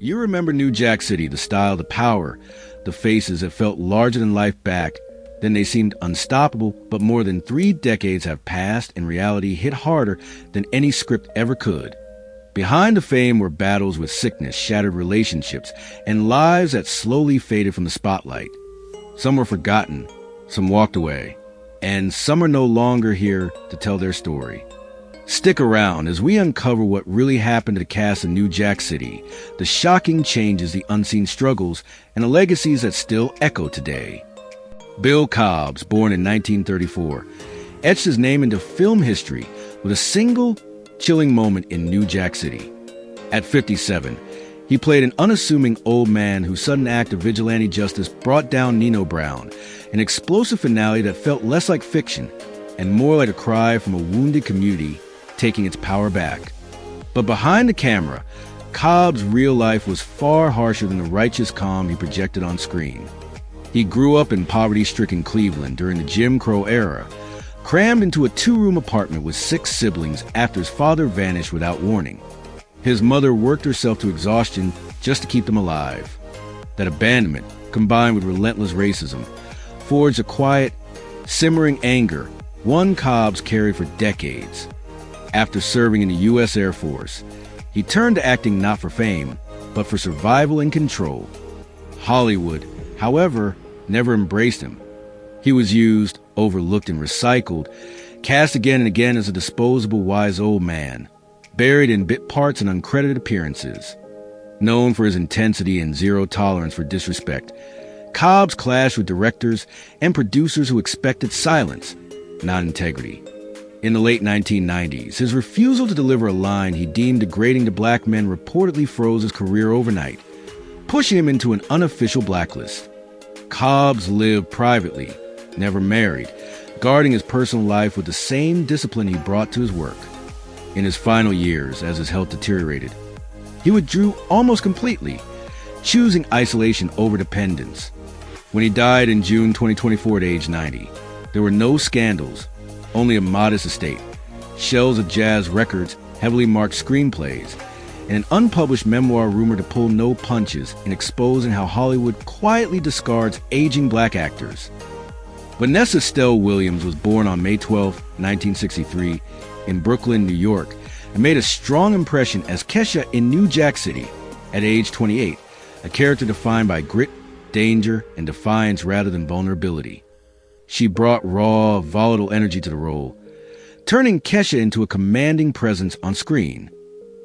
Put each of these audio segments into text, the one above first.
You remember New Jack City, the style, the power, the faces that felt larger than life back. Then they seemed unstoppable, but more than 3 decades have passed and reality hit harder than any script ever could. Behind the fame were battles with sickness, shattered relationships, and lives that slowly faded from the spotlight. Some were forgotten, some walked away, and some are no longer here to tell their story. Stick around as we uncover what really happened to the cast of New Jack City, the shocking changes, the unseen struggles, and the legacies that still echo today. Bill Cobbs, born in 1934, etched his name into film history with a single chilling moment in New Jack City. At 57, he played an unassuming old man whose sudden act of vigilante justice brought down Nino Brown, an explosive finale that felt less like fiction and more like a cry from a wounded community taking its power back. But behind the camera, Cobb's real life was far harsher than the righteous calm he projected on screen. He grew up in poverty-stricken Cleveland during the Jim Crow era, crammed into a 2-room apartment with 6 siblings after his father vanished without warning. His mother worked herself to exhaustion just to keep them alive. That abandonment, combined with relentless racism, forged a quiet, simmering anger one Cobbs carried for decades. After serving in the U.S. Air Force, he turned to acting not for fame, but for survival and control. Hollywood, however, never embraced him. He was used, overlooked, and recycled, cast again and again as a disposable wise old man, buried in bit parts and uncredited appearances. Known for his intensity and zero tolerance for disrespect, Cobbs clashed with directors and producers who expected silence, not integrity. In the late 1990s, his refusal to deliver a line he deemed degrading to black men reportedly froze his career overnight, pushing him into an unofficial blacklist. Cobbs lived privately, never married, guarding his personal life with the same discipline he brought to his work. In his final years, as his health deteriorated, he withdrew almost completely, choosing isolation over dependence. When he died in June 2024 at age 90, there were no scandals, only a modest estate, shelves of jazz records, heavily marked screenplays, and an unpublished memoir rumored to pull no punches in exposing how Hollywood quietly discards aging black actors. Vanessa Estelle Williams was born on May 12, 1963, in Brooklyn, New York, and made a strong impression as Kesha in New Jack City at age 28, a character defined by grit, danger, and defiance rather than vulnerability. She brought raw, volatile energy to the role, turning Kesha into a commanding presence on screen.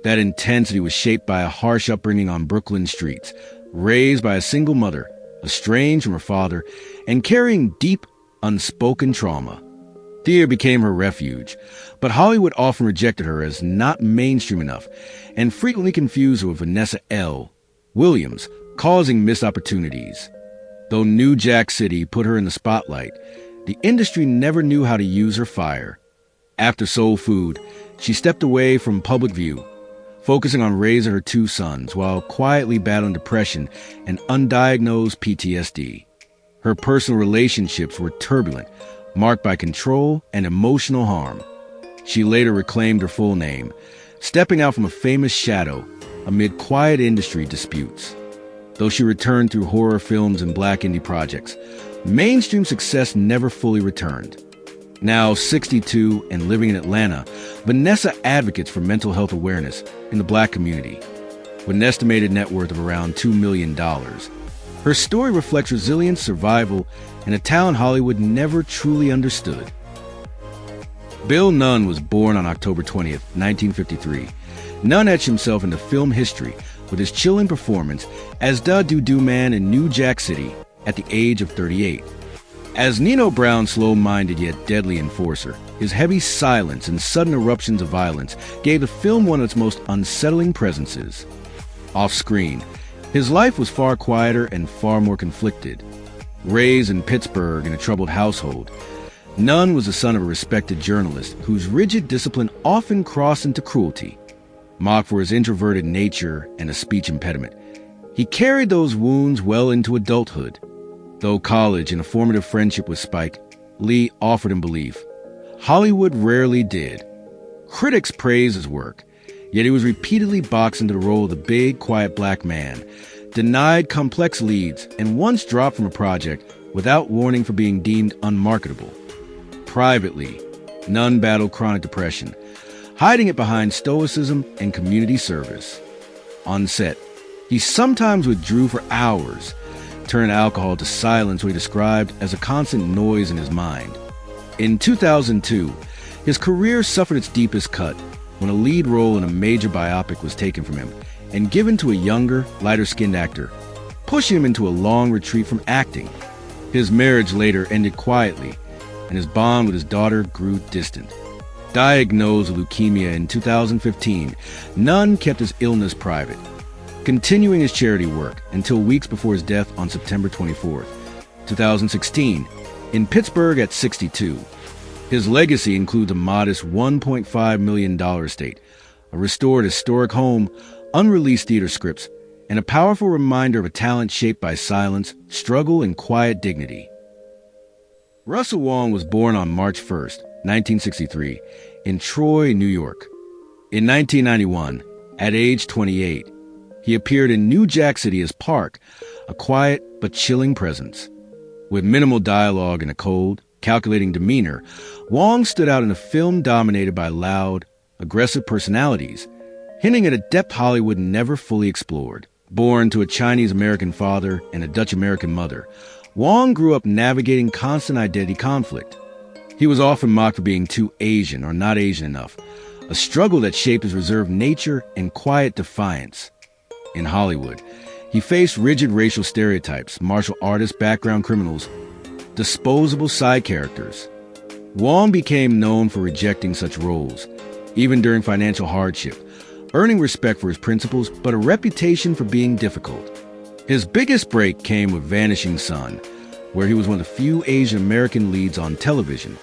That intensity was shaped by a harsh upbringing on Brooklyn streets, raised by a single mother, estranged from her father, and carrying deep, unspoken trauma. Theater became her refuge, but Hollywood often rejected her as not mainstream enough and frequently confused her with Vanessa L. Williams, causing missed opportunities. Though New Jack City put her in the spotlight, the industry never knew how to use her fire. After Soul Food, she stepped away from public view, focusing on raising her 2 sons while quietly battling depression and undiagnosed PTSD. Her personal relationships were turbulent, marked by control and emotional harm. She later reclaimed her full name, stepping out from a famous shadow amid quiet industry disputes. Though she returned through horror films and black indie projects, mainstream success never fully returned. Now 62 and living in Atlanta, Vanessa advocates for mental health awareness in the black community. With an estimated net worth of around $2 million, her story reflects resilience, survival, and a talent Hollywood never truly understood. Bill Nunn was born on October 20th, 1953. Nunn etched himself into film history with his chilling performance as the Doo-Doo Man in New Jack City at the age of 38. As Nino Brown's slow-minded yet deadly enforcer, his heavy silence and sudden eruptions of violence gave the film one of its most unsettling presences. Off-screen, his life was far quieter and far more conflicted. Raised in Pittsburgh in a troubled household, Nunn was the son of a respected journalist whose rigid discipline often crossed into cruelty. Mocked for his introverted nature and a speech impediment, he carried those wounds well into adulthood. Though college and a formative friendship with Spike Lee offered him belief, Hollywood rarely did. Critics praised his work, Yet he was repeatedly boxed into the role of the big, quiet black man, denied complex leads, and once dropped from a project without warning for being deemed unmarketable. Privately, Nunn battled chronic depression, hiding it behind stoicism and community service. On set, he sometimes withdrew for hours, turned alcohol to silence what he described as a constant noise in his mind. In 2002, his career suffered its deepest cut when a lead role in a major biopic was taken from him and given to a younger, lighter-skinned actor, pushing him into a long retreat from acting. His marriage later ended quietly, and his bond with his daughter grew distant. Diagnosed with leukemia in 2015, Nunn kept his illness private, continuing his charity work until weeks before his death on September 24, 2016, in Pittsburgh at 62. His legacy includes a modest $1.5 million estate, a restored historic home, unreleased theater scripts, and a powerful reminder of a talent shaped by silence, struggle, and quiet dignity. Russell Wong was born on March 1, 1963, in Troy, New York. In 1991, at age 28, he appeared in New Jack City as Park, a quiet but chilling presence. With minimal dialogue and a cold, calculating demeanor, Wong stood out in a film dominated by loud, aggressive personalities, hinting at a depth Hollywood never fully explored. Born to a Chinese-American father and a Dutch-American mother, Wong grew up navigating constant identity conflict. He was often mocked for being too Asian or not Asian enough, a struggle that shaped his reserved nature and quiet defiance. In Hollywood, he faced rigid racial stereotypes, martial artist background criminals, disposable side characters. Wong became known for rejecting such roles, even during financial hardship, earning respect for his principles but a reputation for being difficult. His biggest break came with Vanishing Son, where he was one of the few Asian American leads on television.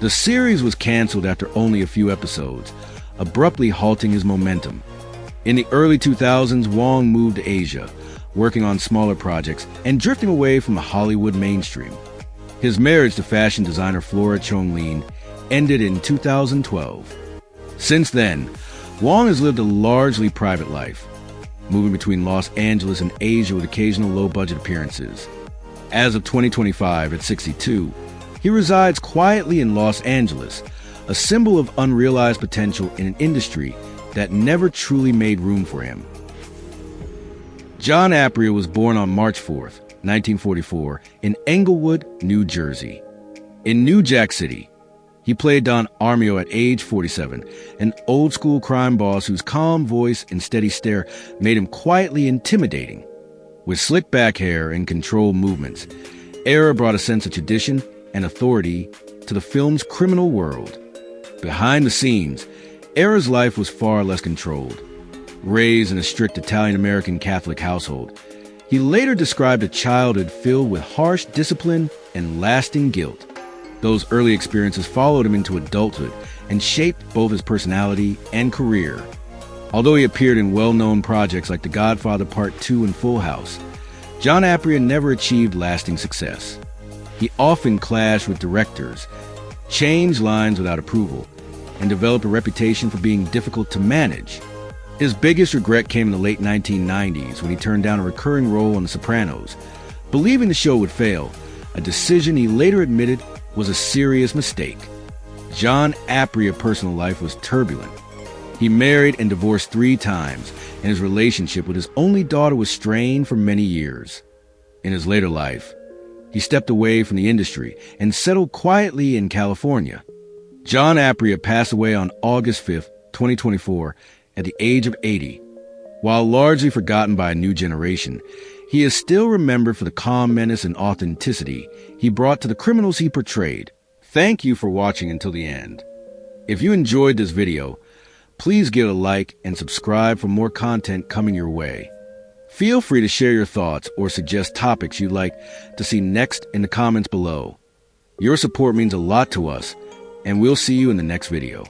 The series was canceled after only a few episodes, abruptly halting his momentum. In the early 2000s, Wong moved to Asia, working on smaller projects and drifting away from the Hollywood mainstream. His marriage to fashion designer Flora Chonglin ended in 2012. Since then, Wong has lived a largely private life, moving between Los Angeles and Asia with occasional low-budget appearances. As of 2025, at 62, he resides quietly in Los Angeles, a symbol of unrealized potential in an industry that never truly made room for him. John Aprea was born on March 4, 1944, in Englewood, New Jersey. In New Jack City, he played Don Armio at age 47, an old-school crime boss whose calm voice and steady stare made him quietly intimidating. With slick-back hair and controlled movements, Era brought a sense of tradition and authority to the film's criminal world. Behind the scenes, Era's life was far less controlled. Raised in a strict Italian-American Catholic household, he later described a childhood filled with harsh discipline and lasting guilt. Those early experiences followed him into adulthood and shaped both his personality and career. Although he appeared in well-known projects like The Godfather Part 2 and Full House, John Aprea never achieved lasting success. He often clashed with directors, changed lines without approval, and developed a reputation for being difficult to manage. His biggest regret came in the late 1990s when he turned down a recurring role on The Sopranos, believing the show would fail, a decision he later admitted was a serious mistake. John Aprea's personal life was turbulent. He married and divorced 3 times, and his relationship with his only daughter was strained for many years. In his later life, he stepped away from the industry and settled quietly in California. John Aprea passed away on August 5, 2024, at the age of 80. While largely forgotten by a new generation, he is still remembered for the calm menace and authenticity he brought to the criminals he portrayed. Thank you for watching until the end. If you enjoyed this video, please give a like and subscribe for more content coming your way. Feel free to share your thoughts or suggest topics you'd like to see next in the comments below. Your support means a lot to us, and we'll see you in the next video.